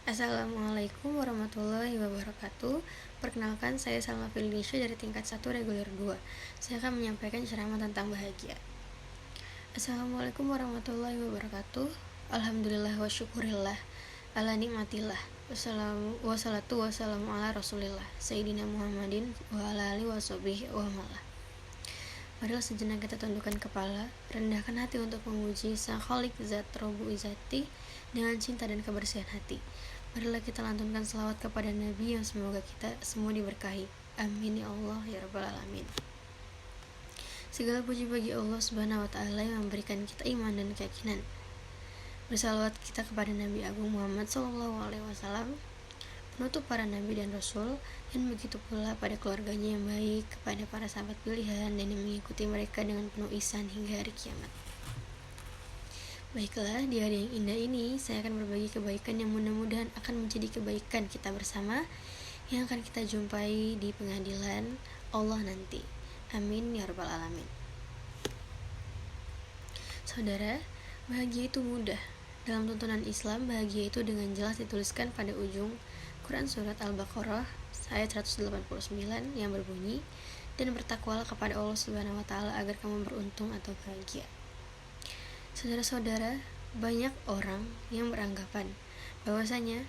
Assalamualaikum warahmatullahi wabarakatuh. Perkenalkan, saya Salma Fildisha dari tingkat 1 reguler 2. Saya akan menyampaikan ceramah tentang bahagia. Assalamualaikum warahmatullahi wabarakatuh. Alhamdulillah wa syukurillah ala nikmatillah. Wassalatu wassalamu ala rasulillah Sayyidina Muhammadin wa ala alihi wa sahbihi wa malah. Marilah sejenak kita tundukkan kepala, rendahkan hati untuk memuji Sang Khalik Zat Robu Izati dengan cinta dan kebersihan hati. Marilah kita lantunkan selawat kepada Nabi yang semoga kita semua diberkahi. Amin ya Allah ya Rabbal Alamin. Segala puji bagi Allah Subhanahu wa Ta'ala yang memberikan kita iman dan keyakinan. Bersalawat kita kepada Nabi Agung Muhammad SAW, penutup para nabi dan rasul, dan begitu pula pada keluarganya yang baik, kepada para sahabat pilihan dan yang mengikuti mereka dengan penuh ihsan hingga hari kiamat. Baiklah, di hari yang indah ini saya akan berbagi kebaikan yang mudah-mudahan akan menjadi kebaikan kita bersama yang akan kita jumpai di pengadilan Allah nanti. Amin ya Rabbal Alamin. Saudara, bahagia itu mudah. Dalam tuntunan Islam, bahagia itu dengan jelas dituliskan pada ujung Quran Surat Al-Baqarah ayat 189 yang berbunyi, dan bertakwalah kepada Allah Subhanahu wa Ta'ala agar kamu beruntung atau bahagia. Saudara-saudara, banyak orang yang beranggapan bahwasanya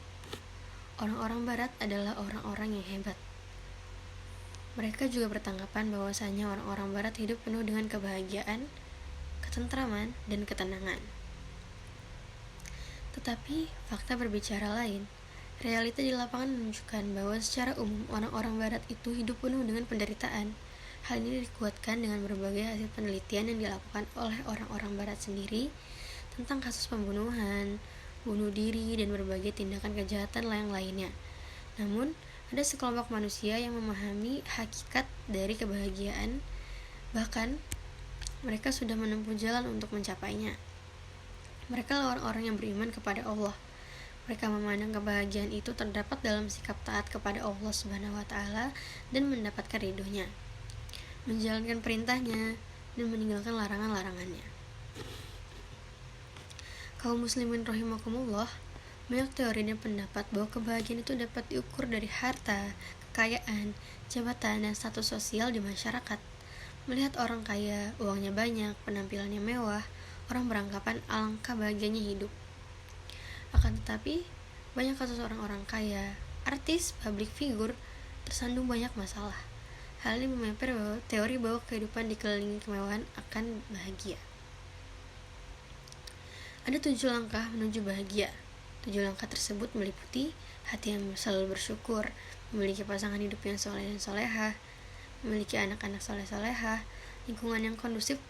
orang-orang barat adalah orang-orang yang hebat. Mereka juga bertanggapan bahwasanya orang-orang barat hidup penuh dengan kebahagiaan, ketentraman, dan ketenangan. Tetapi fakta berbicara lain. Realita di lapangan menunjukkan bahwa secara umum orang-orang barat itu hidup penuh dengan penderitaan. Hal ini dikuatkan dengan berbagai hasil penelitian yang dilakukan oleh orang-orang barat sendiri tentang kasus pembunuhan, bunuh diri, dan berbagai tindakan kejahatan yang lainnya. Namun, ada sekelompok manusia yang memahami hakikat dari kebahagiaan, bahkan mereka sudah menempuh jalan untuk mencapainya. Mereka adalah orang-orang yang beriman kepada Allah. Mereka memandang kebahagiaan itu terdapat dalam sikap taat kepada Allah Subhanahu wa Ta'ala dan mendapatkan ridhonya, menjalankan perintahnya, dan meninggalkan larangan-larangannya. Kaum muslimin rahimakumullah, banyak teori dan pendapat bahwa kebahagiaan itu dapat diukur dari harta, kekayaan, jabatan, dan status sosial di masyarakat. Melihat orang kaya, uangnya banyak, penampilannya mewah, orang beranggapan alangkah bahagianya hidup. Akan tetapi, banyak kasus orang-orang kaya, artis, public figure, tersandung banyak masalah. Hal ini mememper teori bahwa kehidupan dikelilingi kemewahan akan bahagia. Ada 7 langkah menuju bahagia. 7 langkah tersebut meliputi hati yang selalu bersyukur, memiliki pasangan hidup yang soleh dan solehah, memiliki anak-anak soleh-solehah, lingkungan yang kondusif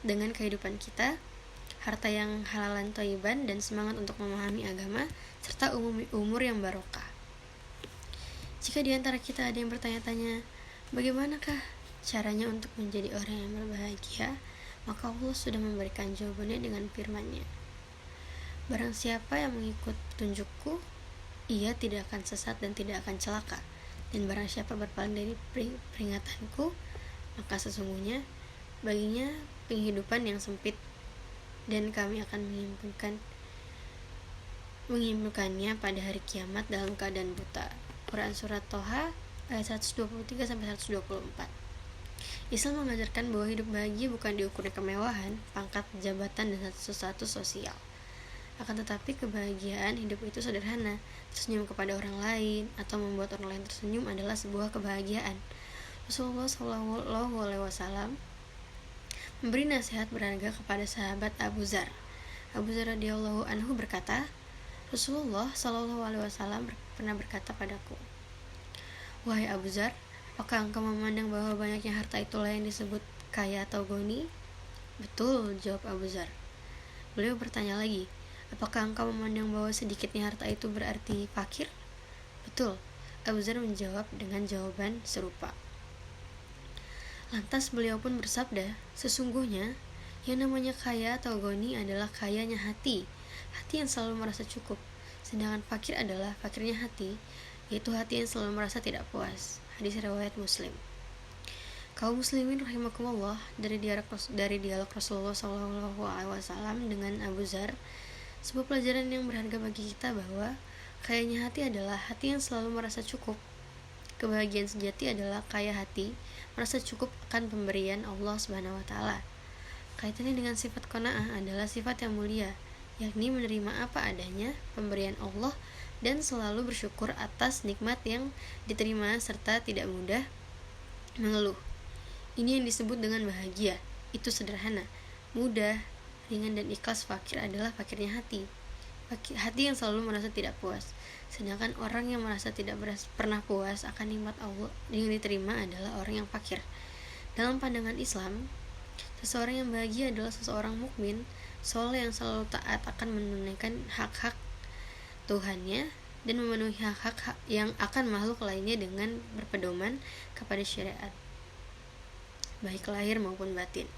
dengan kehidupan kita, harta yang halalan thayyiban, dan semangat untuk memahami agama, serta umur yang barokah. Jika di antara kita ada yang bertanya-tanya, bagaimanakah caranya untuk menjadi orang yang berbahagia? Maka Allah sudah memberikan jawabannya dengan firman-Nya. Barang siapa yang mengikut petunjukku, ia tidak akan sesat dan tidak akan celaka. Dan barang siapa berpaling dari peringatanku, maka sesungguhnya baginya penghidupan yang sempit, dan kami akan menghimpunkannya pada hari kiamat dalam keadaan buta. Quran Surat Toha ayat 123-124. Islam mengajarkan bahwa hidup bahagia bukan diukur kemewahan, pangkat, jabatan, dan status sosial. Akan tetapi kebahagiaan hidup itu sederhana. Tersenyum kepada orang lain atau membuat orang lain tersenyum adalah sebuah kebahagiaan. Rasulullah SAW memberi nasihat berharga kepada sahabat Abu Dzar. Abu Dzar radhiyallahu anhu berkata, Rasulullah SAW pernah berkata padaku, "Wahai Abu Dzar, apakah engkau memandang bahwa banyaknya harta itulah yang disebut kaya atau goni?" "Betul," jawab Abu Dzar. Beliau bertanya lagi, "Apakah engkau memandang bahwa sedikitnya harta itu berarti fakir?" "Betul," Abu Dzar menjawab dengan jawaban serupa. Lantas beliau pun bersabda, "Sesungguhnya yang namanya kaya atau goni adalah kayanya hati yang selalu merasa cukup. Sedangkan fakir adalah fakirnya hati, yaitu hati yang selalu merasa tidak puas." Hadis riwayat Muslim. Kaum muslimin rahimakumullah, dari dialog Rasulullah SAW dengan Abu Dzar, sebuah pelajaran yang berharga bagi kita bahwa Kayanya hati adalah hati yang selalu merasa cukup. Kebahagiaan sejati adalah kaya hati, merasa cukup akan pemberian Allah Subhanahu wa taala. Kaitannya dengan sifat qanaah adalah sifat yang mulia, yakni menerima apa adanya pemberian Allah dan selalu bersyukur atas nikmat yang diterima serta tidak mudah mengeluh. Ini yang disebut dengan bahagia. Itu sederhana, mudah, ringan dan ikhlas. Fakir adalah fakirnya hati. Hati yang selalu merasa tidak puas. Sedangkan orang yang merasa tidak pernah puas akan nikmat Allah yang diterima adalah orang yang fakir. Dalam pandangan Islam, seseorang yang bahagia adalah seseorang mukmin, soleh yang selalu taat akan menunaikan hak-hak Tuhannya dan memenuhi hak-hak yang akan makhluk lainnya dengan berpedoman kepada syariat, baik lahir maupun batin.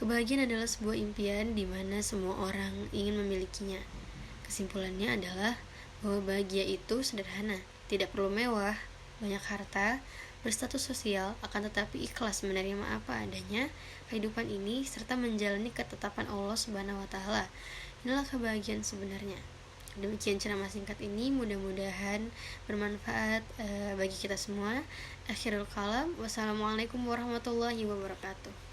Kebahagiaan adalah sebuah impian di mana semua orang ingin memilikinya. Kesimpulannya adalah bahwa bahagia itu sederhana, tidak perlu mewah, banyak harta, berstatus sosial, akan tetapi ikhlas menerima apa adanya kehidupan ini serta menjalani ketetapan Allah Subhanahu wa taala. Inilah kebahagiaan sebenarnya. Demikian ceramah singkat ini, mudah-mudahan bermanfaat bagi kita semua. Akhirul kalam, wassalamualaikum warahmatullahi wabarakatuh.